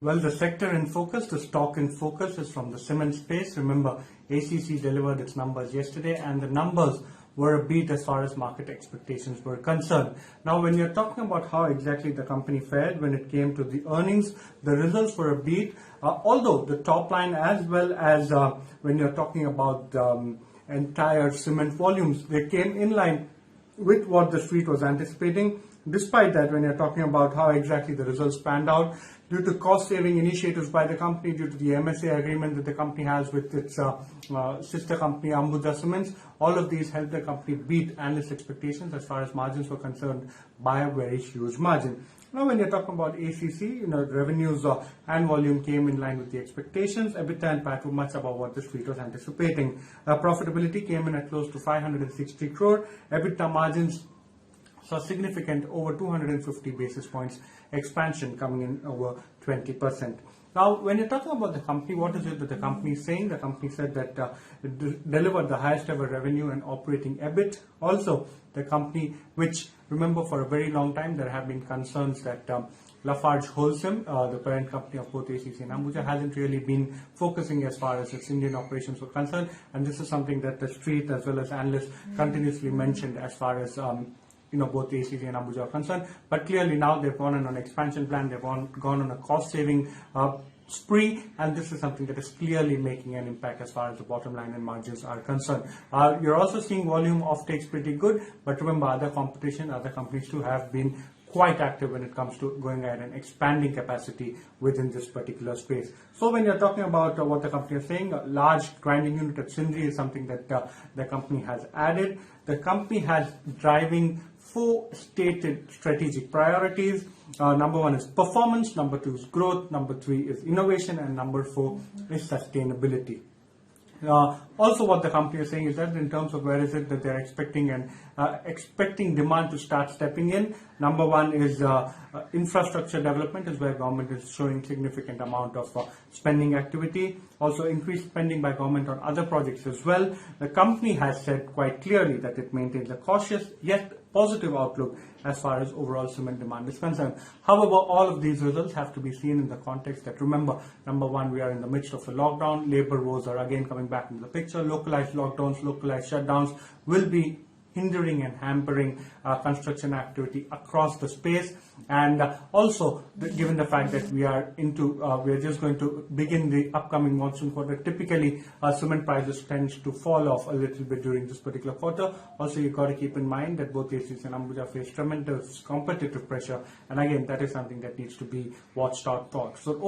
Well, the sector in focus, the stock in focus is from the cement space. Remember, ACC delivered its numbers yesterday and the numbers were a beat as far as market expectations were concerned. Now, when you're talking about how exactly the company fared when it came to the earnings, the results were a beat, although the top line as well as when you're talking about entire cement volumes, they came in line with what the street was anticipating. Despite that, when you're talking about how exactly the results panned out, due to cost-saving initiatives by the company, due to the MSA agreement that the company has with its sister company Ambuja Cements, all of these helped the company beat analyst expectations as far as margins were concerned by a very huge margin. Now, when you're talking about ACC, revenues and volume came in line with the expectations. EBITDA and PAT were much above what the street was anticipating. Profitability came in at close to 560 crore. EBITDA margins saw significant over 250 basis points expansion, coming in over 20%. Now, when you're talking about the company, what is it that the company is saying? The company said that it delivered the highest ever revenue and operating EBIT. Also, the company, which, remember, for a very long time there have been concerns that Lafarge Holcim, the parent company of both ACC and Ambuja, hasn't really been focusing as far as its Indian operations were concerned, and this is something that the street as well as analysts continuously mentioned as far as both ACC and Ambuja are concerned. But clearly now they've gone on an expansion plan, they've gone on a cost-saving spree, and this is something that is clearly making an impact as far as the bottom line and margins are concerned. You're also seeing volume offtakes pretty good, but remember, other competition, other companies too have been quite active when it comes to going ahead and expanding capacity within this particular space. So when you're talking about what the company is saying, a large grinding unit at Sindri is something that the company has added. The company has driving 4 stated strategic priorities. Number 1 is performance, number 2 is growth, number 3 is innovation, and number 4 is sustainability. Also, what the company is saying is that in terms of where is it that they're expecting and expecting demand to start stepping in, number 1 is infrastructure development, is where government is showing significant amount of spending activity. Also, increased spending by government on other projects as well. The company has said quite clearly that it maintains a cautious yet positive outlook as far as overall cement demand is concerned. However, all of these results have to be seen in the context that, remember, number 1, we are in the midst of a lockdown. Labor woes are again coming back into the picture. Localized lockdowns, localized shutdowns will be hindering and hampering construction activity across the space. And also, given the fact that we are just going to begin the upcoming monsoon quarter, typically cement prices tend to fall off a little bit during this particular quarter. Also, you've got to keep in mind that both ACC and Ambuja face tremendous competitive pressure, and again, that is something that needs to be watched out for. So